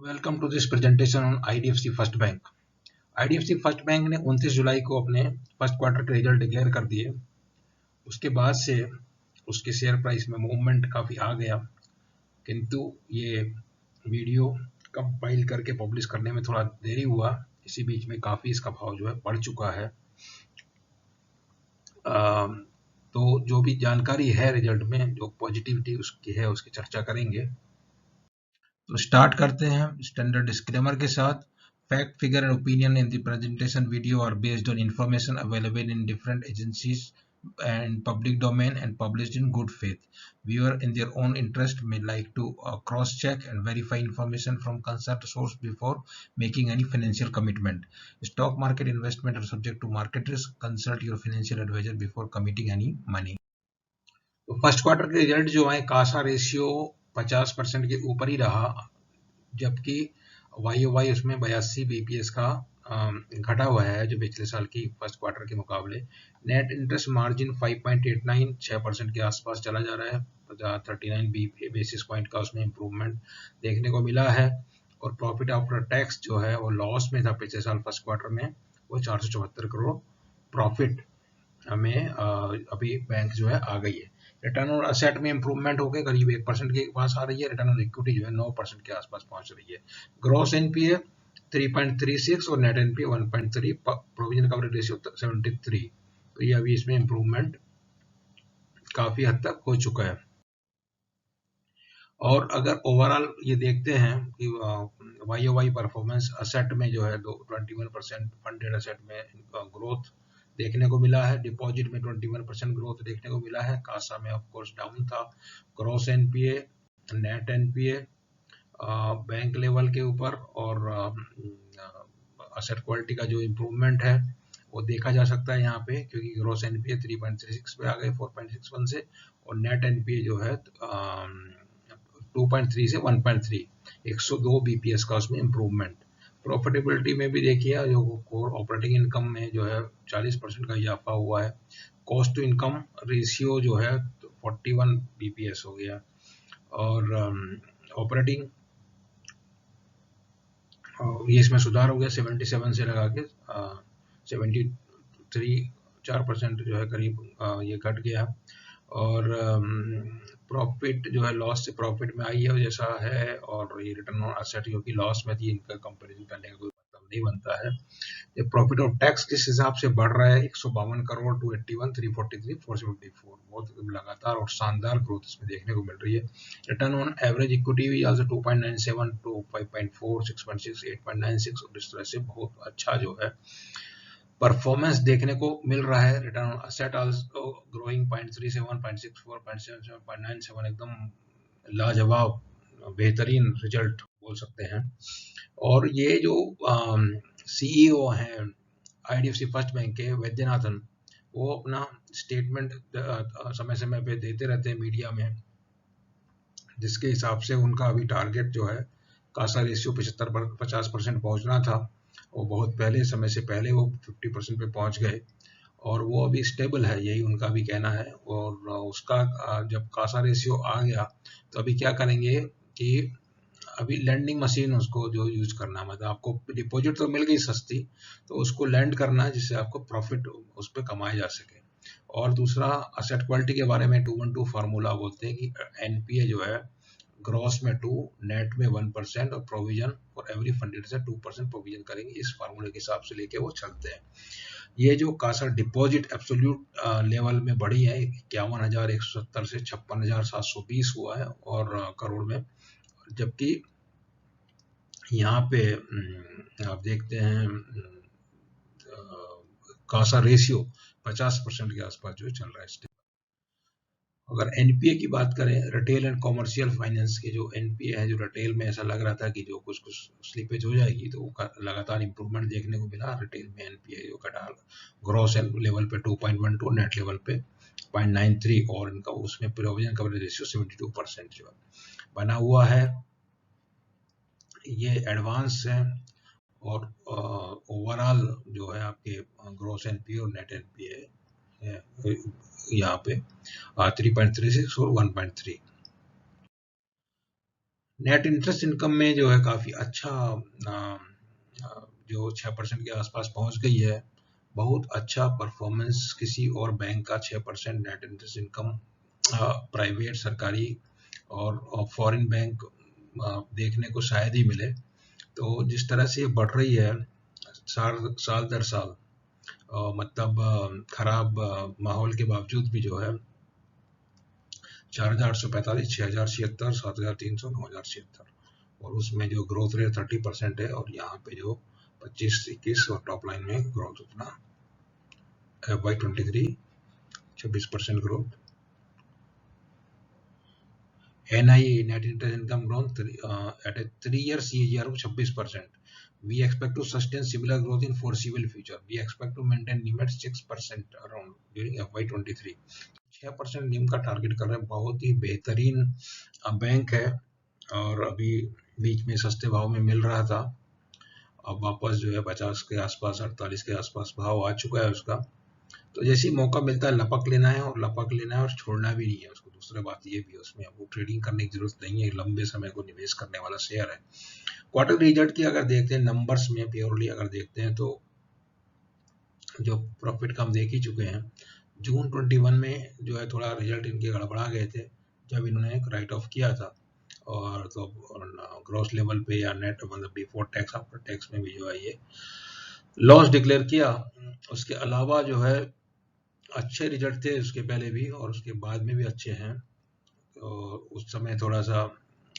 Welcome to this presentation on IDFC first bank. IDFC first bank ने 29 जुलाई को अपने फर्स्ट क्वार्टर के रिजल्ट डिक्लेयर कर दिए। उसके बाद से उसके शेयर प्राइस में मूवमेंट काफ़ी आ गया, किंतु ये वीडियो कंपाइल करके पब्लिश करने में थोड़ा देरी हुआ। इसी बीच में काफ़ी इसका भाव जो है बढ़ चुका है। तो जो भी जानकारी है रिजल्ट में, जो पॉजिटिविटी उसकी है, उसकी चर्चा करेंगे। तो स्टार्ट करते हैं स्टैंडर्ड डिस्क्लेमर के साथ। Fact, figure and opinion in the presentation video are based on information available in different agencies and public domain and published in good faith. Viewer in their own interest may like to cross-check and verify information from concerned source before making any financial commitment. Stock market investment are subject to market risk. Consult your financial advisor before committing any money. तो first quarter के result जो है, Kasa ratio 50% के ऊपर ही रहा, जबकि Y उसमें 82 BPS का घटा हुआ है जो पिछले साल की फर्स्ट क्वार्टर के मुकाबले। नेट इंटरेस्ट मार्जिन 5.89 6% के आसपास चला जा रहा है। 39 बेसिस पॉइंट का उसमें इम्प्रूवमेंट देखने को मिला है। और प्रॉफिट आफ्टर टैक्स जो है वो लॉस में था पिछले साल फर्स्ट क्वार्टर में, वो 474 करोड़ प्रॉफिट में अभी बैंक जो है आ गई है। रिटर्न ऑन असेट में इंप्रूवमेंट होकर करीब 1% के पास आ रही है। रिटर्न ऑन इक्विटी जो है 9% के आसपास पहुंच रही है। ग्रॉस एनपीए 3.36 और net NPA 1.3, provision coverage ratio 73। तो ये अभी इसमें इंप्रूवमेंट काफी हद तक हो चुका है। और अगर ओवरऑल ये देखते हैं कि वाई परफॉर्मेंस असेट में जो है 21% फंडेड असेट में ग्रोथ देखने को मिला है। डिपॉजिट में 21% ग्रोथ देखने को मिला है। कासा में ऑफ कोर्स डाउन था। Gross NPA, net NPA bank level के ऊपर और असेट क्वालिटी का जो इम्प्रूवमेंट है वो देखा जा सकता है यहाँ पे, क्योंकि ग्रॉस एनपीए 3.36 पे आ गए 4.61 से, और नेट एनपीए जो है 2.3 से 1.3, 102 बीपीएस का उसमें इम्प्रूवमेंट। प्रॉफिटेबिलिटी में भी देखिए, जो कोर ऑपरेटिंग इनकम में जो है 40% का इजाफा हुआ है। कॉस्ट टू इनकम रेशियो जो है 41 बीपीएस हो गया। और ऑपरेटिंग ये इसमें सुधार हो गया, 77 से लगा के 73, 4% जो है करीब ये घट गया। और प्रॉफिट जो है लॉस से प्रॉफिट में आई है जैसा है। और ये रिटर्न ऑन एसेट क्योंकि लॉस में थी, इनका कंपैरिजन करने का कोई मतलब नहीं बनता है। ये प्रॉफिट ऑफ टैक्स किस हिसाब से बढ़ रहा है, 152 करोड़ 281, 343, 474, बहुत लगातार और शानदार ग्रोथ इसमें देखने को मिल रही है। रिटर्न ऑन एवरेज इक्विटी भी आल्सो 2.97 टू 5.4, 6.6, 8.96, और इस तरह से बहुत अच्छा जो है परफॉर्मेंस देखने को मिल रहा है। Return on asset also growing 0.37, 0.64, 0.77, 0.97, एकदम लाजवाब बेहतरीन रिजल्ट बोल सकते हैं। और ये जो सीईओ हैं आईडीएफसी फर्स्ट बैंक के, वैद्यनाथन, वो अपना स्टेटमेंट समय समय पे देते रहते हैं मीडिया में, जिसके हिसाब से उनका अभी टारगेट जो है कासा रेशियो 50% पहुंचना था, वो बहुत पहले समय से पहले वो 50% पे पहुंच गए, और वो अभी स्टेबल है, यही उनका भी कहना है। और उसका जब कासा रेशियो आ गया तो अभी क्या करेंगे कि अभी लैंडिंग मशीन उसको जो यूज करना, मतलब आपको डिपॉजिट तो मिल गई सस्ती, तो उसको लैंड करना है जिससे आपको प्रॉफिट उस पर कमाया जा सके। और दूसरा, असेट क्वालिटी के बारे में 212 फार्मूला बोलते हैं कि एनपीए जो है ग्रॉस में 2, नेट में 1%, और प्रोविजन फॉर एवरी फंडेड से 2% प्रोविजन करेंगे। इस फार्मूले के हिसाब से लेके वो चलते हैं। ये जो कासा डिपॉजिट एब्सोल्यूट लेवल में बढ़ी है, 51,170 से 56,720 हुआ है और करोड़ में, जबकि यहाँ पे आप देखते हैं कासा रेशियो 50% के आसपास जो चल रहा है। अगर एनपीए की बात करें, रिटेल एंड कॉमर्शियल फाइनेंस के जो एनपीए है, जो रिटेल में ऐसा लग रहा था कि जो कुछ स्लीपेज हो जाएगी, तो लगातार इंप्रूवमेंट देखने को मिला। रिटेल में एनपीए जो घटा ग्रॉस लेवल पे 2.12, नेट लेवल पे 0.93, और इनका उसमें प्रोविजन कवरेज रेशियो 72% जो बना हुआ है। ये एडवांस है। और ओवरऑल जो है आपके ग्रॉस एनपीए और नेट एनपीए यहाँ पे 3.36 और 1.3। नेट इंटरेस्ट इनकम में जो है काफ़ी अच्छा जो 6% के आसपास पहुंच गई है। बहुत अच्छा परफॉर्मेंस किसी और बैंक का 6% नेट इंटरेस्ट इनकम प्राइवेट, सरकारी और फॉरेन बैंक देखने को शायद ही मिले। तो जिस तरह से ये बढ़ रही है साल दर साल, मतलब खराब माहौल के बावजूद भी जो है 4,845, 6,076, 7,300, 9,076, और उसमें जो ग्रोथ रेट 30% है, और यहाँ पे जो 25-21 और टॉप लाइन में ग्रोथ उतना FY23 26% growth. NIE net interest income growth at a 3-year CAGR of 26%. We expect to sustain similar growth in foreseeable future. We expect to maintain NIM at 6% around during FY23. 6% NIM का target कर रहे हैं। बहुत ही बेहतरीन bank है, और अभी बीच में सस्ते भाव में मिल रहा था, अब वापस जो है 50 के आसपास, 48 के आसपास भाव आ चुका है उसका। तो जैसे ही मौका मिलता है लपक लेना है, और छोड़ना भी नहीं है उसको। दूसरी बात ये भी है, उसमें वो ट्रेडिंग करने की जरूरत नहीं है, लंबे समय को निवेश करने वाला शेयर है। क्वार्टर रिजल्ट की अगर देखते हैं नंबर्स में प्योरली अगर देखते हैं, तो जो प्रॉफिट का हम देख ही चुके हैं। जून 21 में जो है थोड़ा रिजल्ट इनके गड़बड़ा गए थे, जब इन्होंने एक राइट ऑफ किया था, और तो ग्रॉस लेवल पे या नेट मतलब बिफोर टैक्स आफ्टर टैक्स में भी जो है ये लॉस डिक्लेयर किया। उसके अलावा जो है अच्छे रिजल्ट थे उसके पहले भी और उसके बाद में भी अच्छे हैं। तो उस समय थोड़ा सा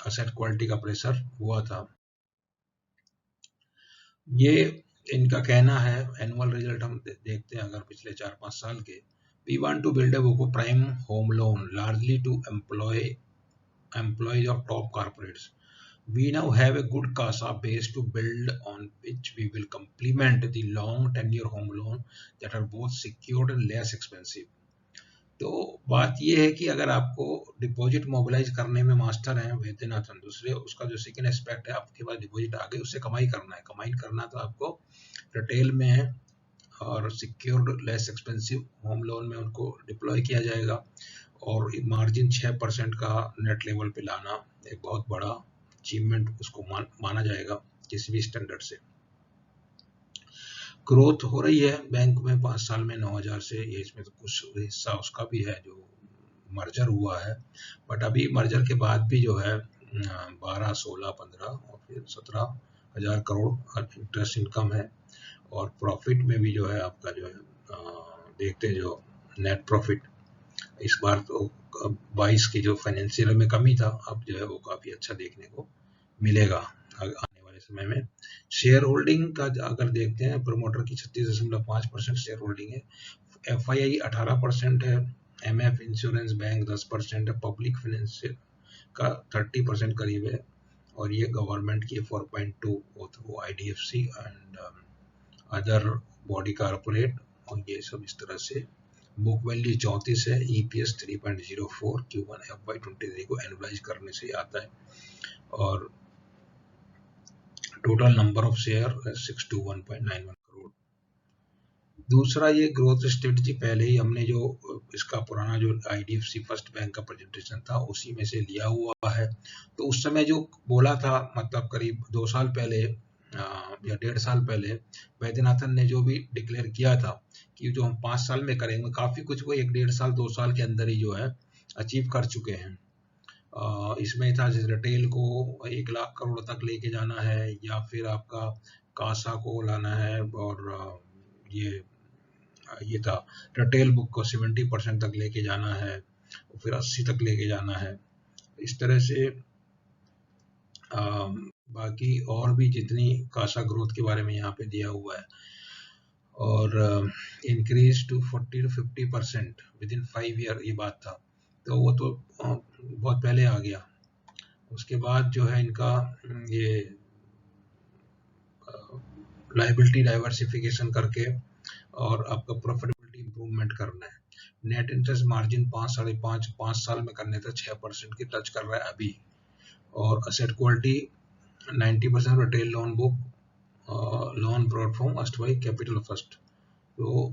असेट क्वालिटी का प्रेशर हुआ था। ये इनका कहना है, एनुअल रिजल्ट हम देखते हैं अगर पिछले 4-5 साल के। We want to build a book prime home loan largely to employees of top corporates. We now have a good CASA base to build on which we will complement the long tenure home loan that are both secured and less expensive. तो बात ये है कि अगर आपको deposit mobilise करने में master हैं वैद्यनाथन, दूसरे उसका जो सेकेंड एस्पेक्ट है, आपके पास डिपॉजिट आ गई, उससे कमाई करना है। कमाई करना तो आपको रिटेल में है, और secured less expensive home loan में उनको डिप्लॉय किया जाएगा, और मार्जिन 6% का नेट लेवल पे लाना एक बहुत बड़ा अचीवमेंट उसको माना जाएगा किसी भी स्टैंडर्ड से। ग्रोथ हो रही है बैंक में 5 साल में 9,000 से, ये इसमें तो कुछ हिस्सा उसका भी है जो मर्जर हुआ है, बट अभी मर्जर के बाद भी जो है 12, 16, 15 और फिर 17,000 करोड़ इंटरेस्ट इनकम है। और प्रॉफिट में भी जो है आपका जो है देखते हैं जो नेट प्रॉफिट इस बार तो 22 की जो फाइनेंशियल में कमी था, अब जो है वो काफी अच्छा देखने को मिलेगा आने वाले समय में। शेयर होल्डिंग का अगर देखते हैं, प्रमोटर की 36.5% शेयर होल्डिंग है, FII 18% है, MF इंश्योरेंस बैंक 10% है, पब्लिक फाइनेंस का 30% करीब है, और ये गवर्नमेंट की 4.2 through IDFC and other body corporate, और ये सब इस तरह से। बुक वैल्यू 34 है, EPS 3.04, Q1 FY23 को एनुअलाइज करने से आता है, और total number of share 621.91 crore. दूसरा, ये ग्रोथ स्ट्रेटजी पहले ही हमने जो इसका पुराना जो IDFC फर्स्ट बैंक का प्रेजेंटेशन था उसी में से लिया हुआ है। तो उस समय जो बोला था, मतलब करीब 2 साल पहले या 1.5 साल पहले वैद्यनाथन ने जो भी डिक्लेयर किया था कि जो हम 5 साल में करेंगे, काफी कुछ वो 1-1.5 साल 2 साल के अंदर ही जो है अचीव कर चुके हैं। इसमें था रिटेल को 1 लाख करोड़ तक लेके जाना है, या फिर आपका कासा को लाना है, और ये था रिटेल बुक को 70% तक लेके जाना है, फिर 80 तक लेके जाना है। इस तरह से बाकी और भी जितनी कासा ग्रोथ के बारे में यहाँ पे दिया हुआ है, और increase to 40 to 50% within 5 year, ये बात था। तो वो तो बहुत पहले आ गया। उसके बाद जो है इनका ये लायबिलिटी डाइवर्सिफिकेशन करके और आपका प्रॉफिटेबिलिटी इंप्रूवमेंट करना है। नेट इंटरेस्ट मार्जिन 5 साल में करने था, 6% की टच कर रहा है अभी, और asset quality 90% retail loan book, loan brought from अष्टवाई कैपिटल फर्स्ट। तो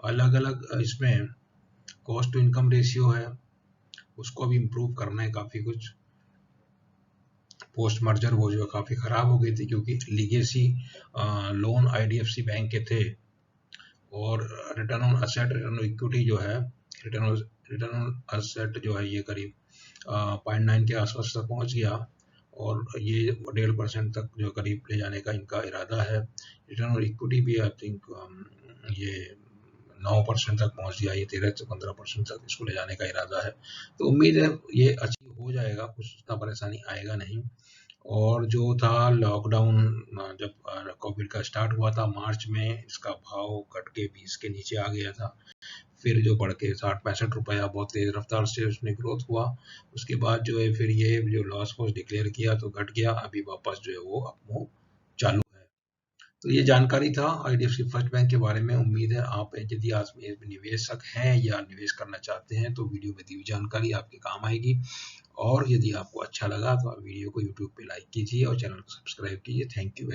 अलग अलग इसमें कॉस्ट टू इनकम रेशियो है, उसको भी इम्प्रूव करना है काफ़ी कुछ। पोस्ट मर्जर वो जो काफ़ी ख़राब हो गई थी, क्योंकि लीगेसी लोन आईडीएफसी बैंक के थे, और return on asset, return on equity जो है, रिटर्न ऑन असेट जो है ये करीब 0.9 के आसपास तक पहुंच गया, और ये 1.5% तक जो करीब ले जाने का इनका इरादा है। रिटर्न ऑन इक्विटी भी आई थिंक ये 9% तक पहुंच गया, ये 13 से 15% तक इसको ले जाने का इरादा है। तो उम्मीद है ये अचीव हो जाएगा, कुछ उतना परेशानी आएगा नहीं। और जो था लॉकडाउन, जब कोविड का स्टार्ट हुआ था मार्च में, इसका भाव घट के 20 के नीचे आ गया था, फिर जो बढ़ के 60-65 रुपया बहुत तेज रफ्तार से उसमें ग्रोथ हुआ। उसके बाद जो है फिर ये जो लॉस को डिक्लेयर किया तो घट गया, अभी वापस जो है वो अपमूव चालू है। तो ये जानकारी था आईडीएफसी फर्स्ट बैंक के बारे में। उम्मीद है आप यदि आज में निवेशक हैं या निवेश करना चाहते हैं तो वीडियो में दी हुई जानकारी आपके काम आएगी। और यदि आपको अच्छा लगा तो आप वीडियो को यूट्यूब पे लाइक कीजिए और चैनल को सब्सक्राइब कीजिए। Thank you very